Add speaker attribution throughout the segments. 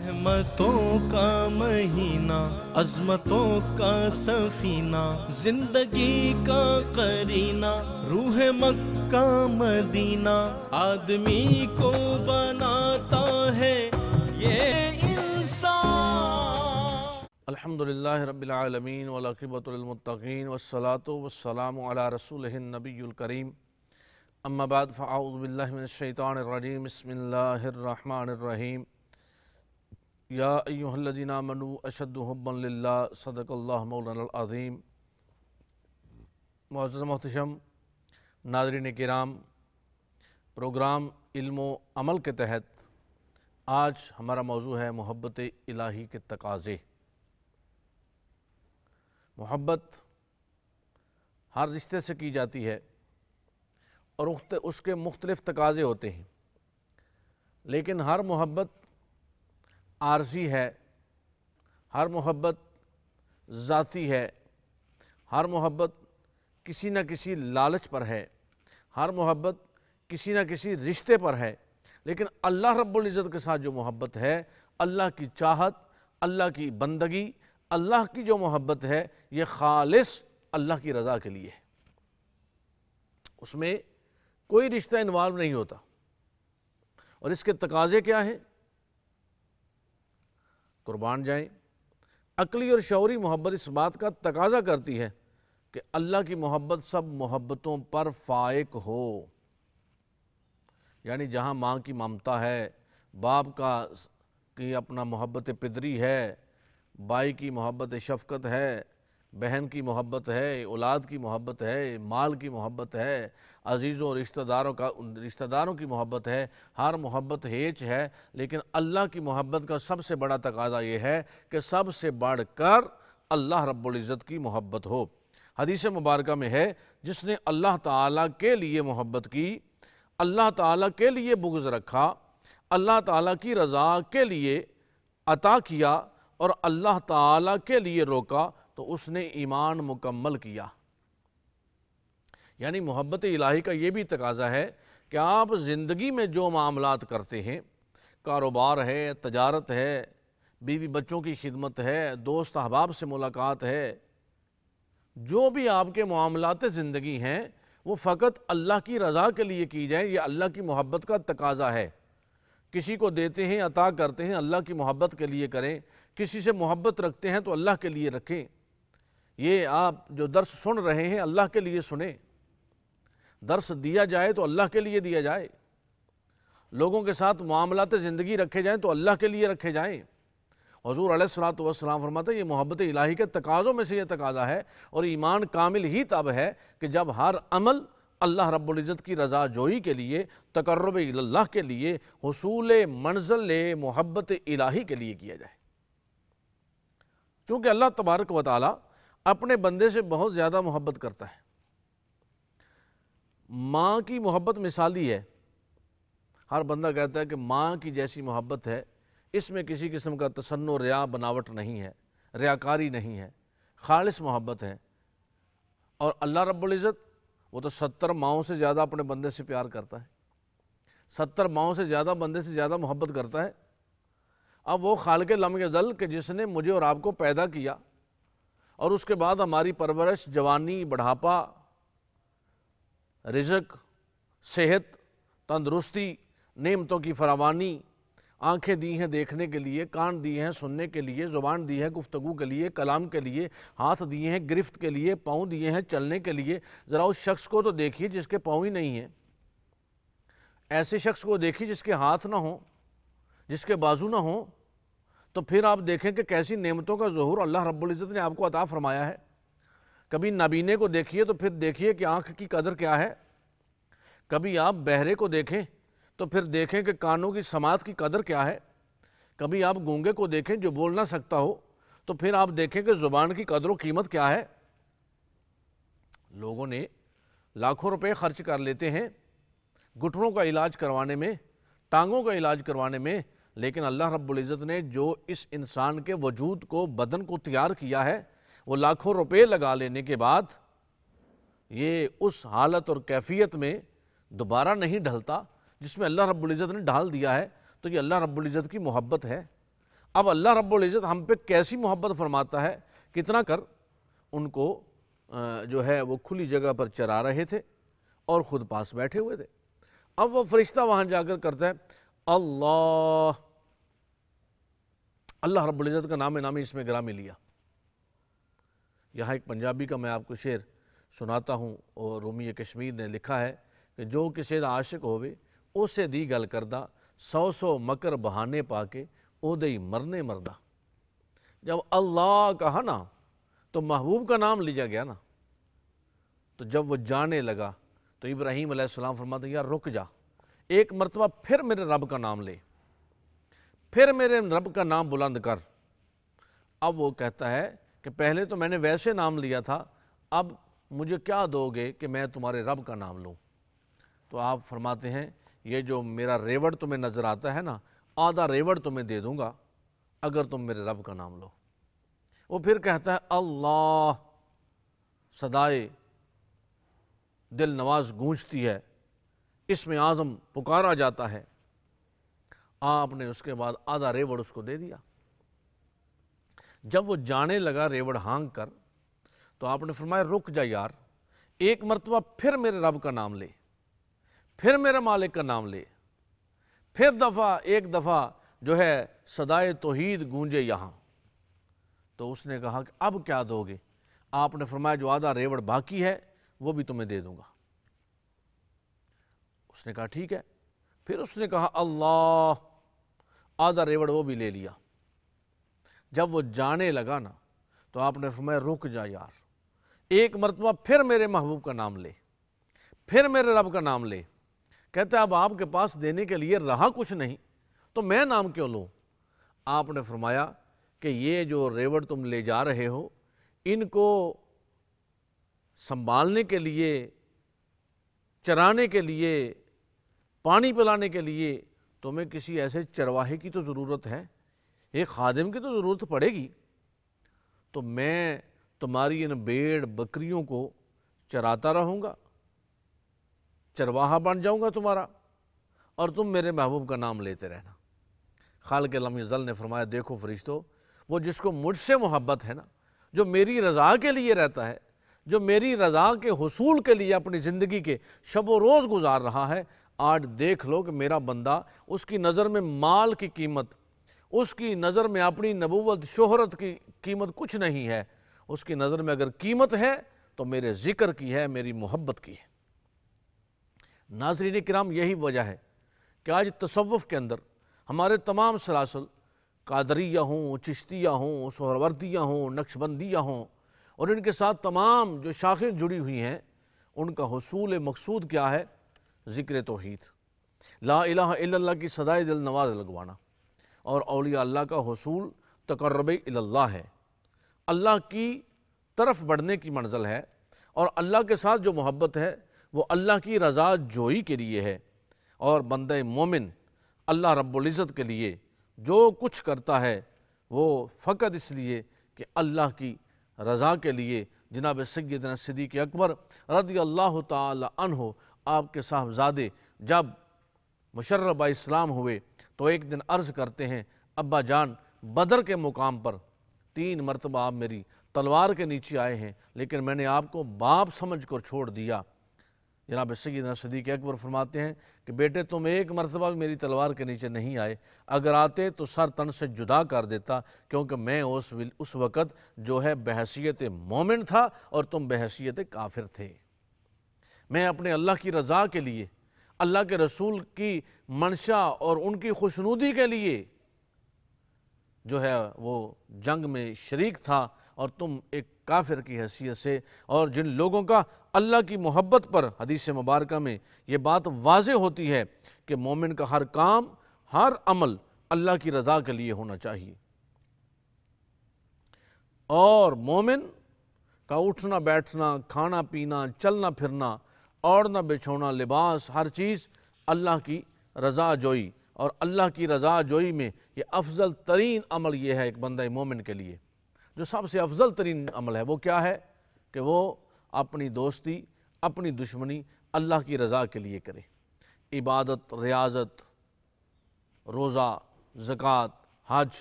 Speaker 1: रहमतों का महीना, अज़मतों का सफीना, जिंदगी का करीना, रूह मक्का मदीना, आदमी को बनाता है ये इंसान।
Speaker 2: अल्हम्दुलिल्लाह रब्बिल आलमीन वल आक़िबतु लिल मुत्तक़ीन वस्सलातु वस्सलामु अला रसूलिहिन नबिय्युल करीम। अम्मा बाद फ़अऊज़ु बिल्लाहि मिनश शैतानिर रजीम। बिस्मिल्लाहिर रहमानिर रहीम। या अय्युहल्लज़ीना आमनू अशद्दु हुब्बन लिल्लाह सदक़ल्लाहु मौलानाल अज़ीम। मुअज़्ज़ज़ मोहतरम नाज़रीन किराम, प्रोग्राम इल्म व अमल के तहत आज हमारा मौजू है मोहब्बत इलाही के तकाज़े। मोहब्बत हर रिश्ते से की जाती है और उसके मुख्तलिफ़ तकाज़े होते हैं, लेकिन हर मोहब्बत आरज़ी है, हर मोहब्बत ज़ाती है, हर मोहब्बत किसी न किसी लालच पर है, हर मोहब्बत किसी न किसी रिश्ते पर है। लेकिन अल्लाह रब्बुल इज़्ज़त के साथ जो मोहब्बत है, अल्लाह की चाहत, अल्लाह की बंदगी, अल्लाह की जो मोहब्बत है, ये ख़ालिस अल्लाह की रज़ा के लिए है। उसमें कोई रिश्ता इन्वॉल्व नहीं होता। और इसके तकाज़े क्या हैं? कुर्बान जाएं। अक़ली और शऊरी मोहब्बत इस बात का तकाज़ा करती है कि अल्लाह की मोहब्बत सब मोहब्बतों पर फ़ाइक हो। यानी जहाँ माँ की ममता है, बाप की अपना मोहब्बत पिदरी है, भाई की मोहब्बत शफ़क़त है, बहन की मोहब्बत है, औलाद की मोहब्बत है, माल की मोहब्बत है, अज़ीज़ों रिश्तेदारों की मोहब्बत है। हर मोहब्बत हेच है, लेकिन अल्लाह की मोहब्बत का सबसे बड़ा तकाज़ा ये है कि सबसे बढ़कर अल्लाह रब्बुल इज़्ज़त की मोहब्बत हो। हदीस मुबारका में है, जिसने अल्लाह ताला के लिए मोहब्बत की, अल्लाह ताला के लिए बुग़्ज़ रखा, अल्लाह ताला की रज़ा के लिए अता किया और अल्लाह ताला के लिए रोका, तो उसने ईमान मुकम्मल किया। यानी मोहब्बत इलाही का ये भी तकाज़ा है कि आप ज़िंदगी में जो मामलात करते हैं, कारोबार है, तजारत है, बीवी बच्चों की खिदमत है, दोस्त अहबाब से मुलाकात है, जो भी आपके मामलात ज़िंदगी हैं, वो फ़कत अल्लाह की रज़ा के लिए की जाए। ये अल्लाह की मोहब्बत का तकाज़ा है। किसी को देते हैं, अता करते हैं, अल्लाह की मोहब्बत के लिए करें। किसी से मोहब्बत रखते हैं तो अल्लाह के लिए रखें। ये आप जो दर्स सुन रहे हैं, अल्लाह के लिए सुने। दर्स दिया जाए तो अल्लाह के लिए दिया जाए। लोगों के साथ मामलात ज़िंदगी रखे जाएँ तो अल्लाह के लिए रखे जाएँ। हुज़ूर अलैहिस्सलातु वस्सलाम फरमाते हैं, ये मोहब्बत इलाही के तकाज़ों में से ये तकाज़ा है। और ईमान कामिल ही तब है कि जब हर अमल अल्लाह रब्बुल इज़्ज़त की रज़ा जोई के लिए, तक़र्रुब इलल्लाह के लिए, हुसूल मंज़िल मोहब्बत इलाही के लिए किया जाए। चूँकि अल्लाह तबारक व तआला अपने बंदे से बहुत ज़्यादा मोहब्बत करता है। माँ की मोहब्बत मिसाली है। हर बंदा कहता है कि माँ की जैसी मोहब्बत है, इसमें किसी किस्म का तसन्नो, रिया, बनावट नहीं है, रियाकारी नहीं है, खालिस मोहब्बत है। और अल्लाह रब्बुल इज़्ज़त वो तो 70 माँओं से ज़्यादा अपने बंदे से प्यार करता है, 70 माँओं से ज़्यादा बंदे से ज़्यादा मोहब्बत करता है। अब वो खालिक़े लम यज़ल के जिसने मुझे और आपको पैदा किया और उसके बाद हमारी परवरिश, जवानी, बुढ़ापा, रिज़्क़, सेहत, तंदुरुस्ती, नेमतों की फरावानी, आँखें दी हैं देखने के लिए, कान दिए हैं सुनने के लिए, ज़ुबान दी है गुफ्तगू के लिए, कलाम के लिए, हाथ दिए हैं गिरफ्त के लिए, पाँव दिए हैं चलने के लिए। ज़रा उस शख्स को तो देखिए जिसके पाँव ही नहीं हैं। ऐसे शख्स को देखिए जिसके हाथ ना हो, जिसके बाजू ना हो, तो फिर आप देखें कि कैसी नेमतों का ज़ुहूर अल्लाह रब्बुल इज़्ज़त ने आपको अता फ़रमाया है। कभी नाबीने को देखिए तो फिर देखिए कि आँख की कदर क्या है। कभी आप बहरे को देखें तो फिर देखें कि कानों की समात की कदर क्या है। कभी आप गूंगे को देखें जो बोल ना सकता हो, तो फिर आप देखें कि ज़ुबान की कदर व कीमत क्या है। लोगों ने लाखों रुपए खर्च कर लेते हैं घुटनों का इलाज करवाने में, टांगों का इलाज करवाने में, लेकिन अल्लाह रब्बुल इज़्ज़त ने जो इस इंसान के वजूद को, बदन को तैयार किया है, वो लाखों रुपए लगा लेने के बाद ये उस हालत और कैफियत में दोबारा नहीं ढलता जिसमें अल्लाह रब्बुल इज़्ज़त ने ढाल दिया है। तो ये अल्लाह रब्बुल इज़्ज़त की मोहब्बत है। اب اللہ رب العزت ہم پہ کیسی محبت فرماتا ہے، کتنا کر ان کو جو ہے وہ کھلی جگہ پر چرا رہے تھے اور خود پاس بیٹھے ہوئے تھے۔ اب وہ فرشتہ وہاں جا کر کرتا ہے اللہ، اللہ رب العزت کا نام نامی اس میں گرامی لیا۔ یہاں ایک پنجابی کا میں آپ کو شعر سناتا ہوں، اور رومی کشمیر نے لکھا ہے کہ جو کسی دا عاشق ہوئے اسے دی گل کردہ، سو سو مکر بہانے پا کے او دئی مرنے مردہ۔ جب اللہ کہا نا تو محبوب کا نام لیا گیا نا، تو جب وہ جانے لگا تو ابراہیم علیہ السلام فرماتے ہیں یار رک جا، ایک مرتبہ پھر میرے رب کا نام لے، پھر میرے رب کا نام بلند کر۔ اب وہ کہتا ہے کہ پہلے تو میں نے ویسے نام لیا تھا، اب مجھے کیا دو گے کہ میں تمہارے رب کا نام لوں؟ تو آپ فرماتے ہیں یہ جو میرا ریوڑ تمہیں نظر آتا ہے نا، آدھا ریوڑ تمہیں دے دوں گا اگر تم میرے رب کا نام لو۔ وہ پھر کہتا ہے اللہ، صدائے دل نواز گونجتی ہے، اسم اعظم پکارا جاتا ہے۔ آپ نے اس کے بعد آدھا ریوڑ اس کو دے دیا۔ جب وہ جانے لگا ریوڑ ہانگ کر تو آپ نے فرمایا رک جا یار، ایک مرتبہ پھر میرے رب کا نام لے، پھر میرے مالک کا نام لے، پھر ایک دفعہ جو ہے صدائے توحید گونجے یہاں۔ تو اس نے کہا کہ اب کیا دو گے؟ آپ نے فرمایا جو آدھا ریوڑ باقی ہے وہ بھی تمہیں دے دوں گا۔ اس نے کہا ٹھیک ہے۔ پھر اس نے کہا اللہ، آدھا ریوڑ وہ بھی لے لیا۔ جب وہ جانے لگا نا تو آپ نے فرمایا رک جا یار، ایک مرتبہ پھر میرے محبوب کا نام لے، پھر میرے رب کا نام لے۔ کہتے ہیں اب آپ کے پاس دینے کے لیے رہا کچھ نہیں تو میں نام کیوں لوں؟ آپ نے فرمایا کہ یہ جو ریوڑ تم لے جا رہے ہو ان کو سنبھالنے کے لیے، چرانے کے لیے، پانی پلانے کے لیے تمہیں کسی ایسے چرواہے کی تو ضرورت ہے، ایک خادم کی تو ضرورت پڑے گی۔ تو میں تمہاری ان بھیڑ بکریوں کو چراتا رہوں گا، چرواہا بن جاؤں گا تمہارا، اور تم میرے محبوب کا نام لیتے رہنا۔ خالق لم یزل نے فرمایا دیکھو فرشتو، وہ جس کو مجھ سے محبت ہے نا، جو میری رضا کے لیے رہتا ہے، جو میری رضا کے حصول کے لیے اپنی زندگی کے شب و روز گزار رہا ہے، آج دیکھ لو کہ میرا بندہ، اس کی نظر میں مال کی قیمت، اس کی نظر میں اپنی نبوت شہرت کی قیمت کچھ نہیں ہے، اس کی نظر میں اگر قیمت ہے تو میرے ذکر کی ہے، میری محبت کی ہے۔ ناظرین کرام، یہی وجہ ہے کہ آج تصوف کے اندر ہمارے تمام سلاسل، قادریہ ہوں، چشتیہ ہوں، سہروردیہ ہوں، نقشبندیہ ہوں، اور ان کے ساتھ تمام جو شاخیں جڑی ہوئی ہیں، ان کا حصول مقصود کیا ہے؟ ذکر توحید، لا الہ الا اللہ کی صدائے دل نواز لگوانا، اور اولیاء اللہ کا حصول تقرب اللہ ہے، اللہ کی طرف بڑھنے کی منزل ہے، اور اللہ کے ساتھ جو محبت ہے وہ اللہ کی رضا جوئی کے لیے ہے۔ اور بندہ مومن اللہ رب العزت کے لیے جو کچھ کرتا ہے وہ فقط اس لیے کہ اللہ کی رضا کے لیے۔ جناب سیدنا صدیق اکبر رضی اللہ تعالی عنہ، آپ کے صاحبزادے جب مشرف اسلام ہوئے تو ایک دن عرض کرتے ہیں ابا جان، بدر کے مقام پر 3 مرتبہ آپ میری تلوار کے نیچے آئے ہیں، لیکن میں نے آپ کو باپ سمجھ کر چھوڑ دیا۔ جناب سیدنا صدیق اکبر فرماتے ہیں کہ بیٹے تم ایک مرتبہ بھی میری تلوار کے نیچے نہیں آئے، اگر آتے تو سر تن سے جدا کر دیتا، کیونکہ میں اس وقت جو ہے بحیثیت مومن تھا اور تم بحیثیت کافر تھے۔ میں اپنے اللہ کی رضا کے لیے، اللہ کے رسول کی منشا اور ان کی خوشنودی کے لیے جو ہے وہ جنگ میں شریک تھا، اور تم ایک کافر کی حیثیت سے، اور جن لوگوں کا اللہ کی محبت پر حدیث مبارکہ میں یہ بات واضح ہوتی ہے کہ مومن کا ہر کام، ہر عمل اللہ کی رضا کے لیے ہونا چاہیے، اور مومن کا اٹھنا بیٹھنا، کھانا پینا، چلنا پھرنا، اوڑھنا بچھونا، لباس، ہر چیز اللہ کی رضا جوئی، اور اللہ کی رضا جوئی میں یہ افضل ترین عمل یہ ہے ایک بندہ مومن کے لیے، جو سب سے افضل ترین عمل ہے وہ کیا ہے کہ وہ اپنی دوستی، اپنی دشمنی اللہ کی رضا کے لیے کرے۔ عبادت، ریاضت، روزہ، زکوٰۃ، حج،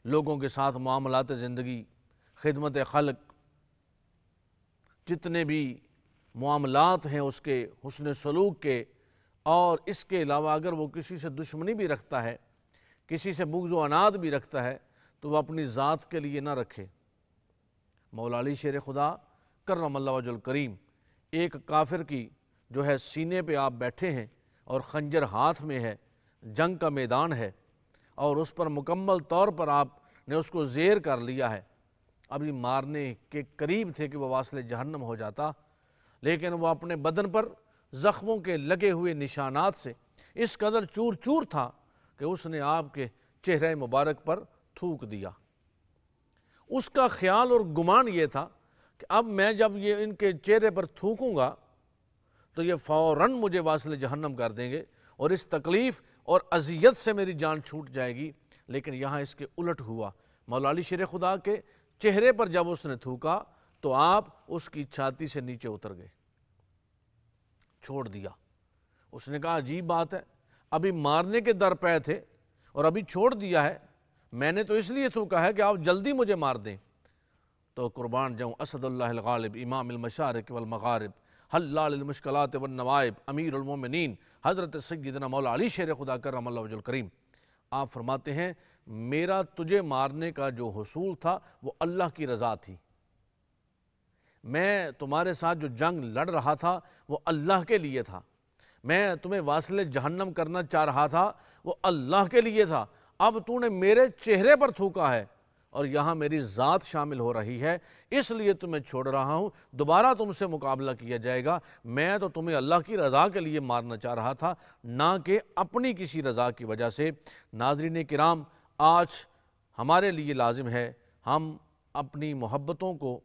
Speaker 2: लोगों के साथ मामलात ज़िंदगी, खिदमत खल्क, जितने भी मामलात हैं उसके, हुस्न सलूक के, और इसके अलावा अगर वो किसी से दुश्मनी भी रखता है, किसी से बुग़्ज़ व अनाद भी रखता है, तो वह अपनी ज़ात के लिए ना रखे। मौला अली शेर खुदा करमल्लाहु वजहुल करीम, एक काफिर की जो है सीने पे आप बैठे हैं और खंजर हाथ में है, जंग का मैदान है, और उस पर मुकम्मल तौर पर आपने उसको ज़ेर कर लिया है। अभी मारने के करीब थे कि वह वासिल जहन्नम हो जाता, लेकिन वह अपने बदन पर ज़ख्मों के लगे हुए निशानात से इस कदर चूर चूर था कि उसने आपके चेहरे मुबारक पर थूक दिया। उसका ख्याल और गुमान ये था कि अब मैं जब ये इनके चेहरे पर थूकूंगा तो ये फ़ौरन मुझे वासिल जहन्नम कर देंगे और इस तकलीफ़ और अज़ियत से मेरी जान छूट जाएगी। लेकिन यहाँ इसके उलट हुआ। मौला अली शेर खुदा के चेहरे पर जब उसने थूका तो आप उसकी छाती से नीचे उतर गए, छोड़ दिया। उसने कहा अजीब बात है, अभी मारने के दर पे थे और अभी छोड़ दिया है, मैंने तो इसलिए थूका है कि आप जल्दी मुझे मार दें। तो कुर्बान जाऊँ असदुल्लाहिल गालिब इमामिल मशारिक वल मगारिब हल्लाल मुश्किलात वन नवाइब अमीरुल मोमिनीन हज़रत सय्यदना मौला अली शेर खुदा करमल्लाहु वजहुल करीम, आप फरमाते हैं मेरा तुझे मारने का जो हुसूल था वो अल्लाह की रज़ा थी। मैं तुम्हारे साथ जो जंग लड़ रहा था वो अल्लाह के लिए था। मैं तुम्हें वासिल जहन्नम करना चाह रहा था, वो अल्लाह के लिए था। अब तूने मेरे चेहरे पर थूका है और यहाँ मेरी ज़ात शामिल हो रही है, इसलिए तुम्हें छोड़ रहा हूँ। दोबारा तुमसे मुकाबला किया जाएगा। मैं तो तुम्हें अल्लाह की रज़ा के लिए मारना चाह रहा था, ना कि अपनी किसी रज़ा की वजह से। नाज़रीन किराम, आज हमारे लिए लाजिम है हम अपनी मोहब्बतों को,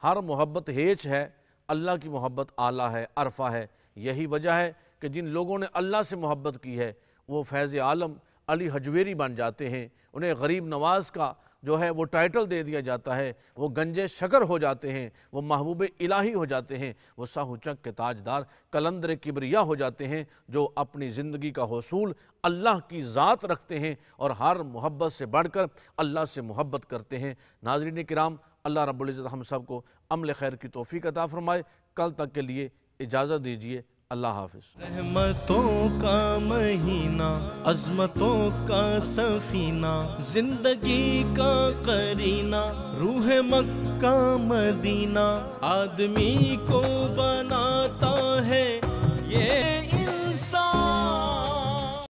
Speaker 2: हर मोहब्बत हेच है, अल्लाह की मोहब्बत आला है, अरफा है। यही वजह है कि जिन लोगों ने अल्लाह से मोहब्बत की है वो फैज़ आलम अली हजवेरी बन जाते हैं। उन्हें गरीब नवाज का जो है वो टाइटल दे दिया जाता है, वो गंजे शकर हो जाते हैं, वो महबूब इलाही हो जाते हैं, वो साहुचक के ताजदार कलंदर किबरिया हो जाते हैं, जो अपनी ज़िंदगी का हुसूल अल्लाह की ज़ात रखते हैं और हर मोहब्बत से बढ़कर अल्लाह से मोहब्बत करते हैं। नाज़रीन किराम, अल्लाह रब्बुल इज़्ज़त हम सब को अमल खैर की तौफ़ीक़ अता फ़रमाए। कल तक के लिए इजाज़त दीजिए। अल्लाह हाफ़िज़।
Speaker 1: रहमतों का महीना, अज़मतों का सफ़ीना, ज़िंदगी का करीना, रूह मक्का मदीना, आदमी को बनाता है ये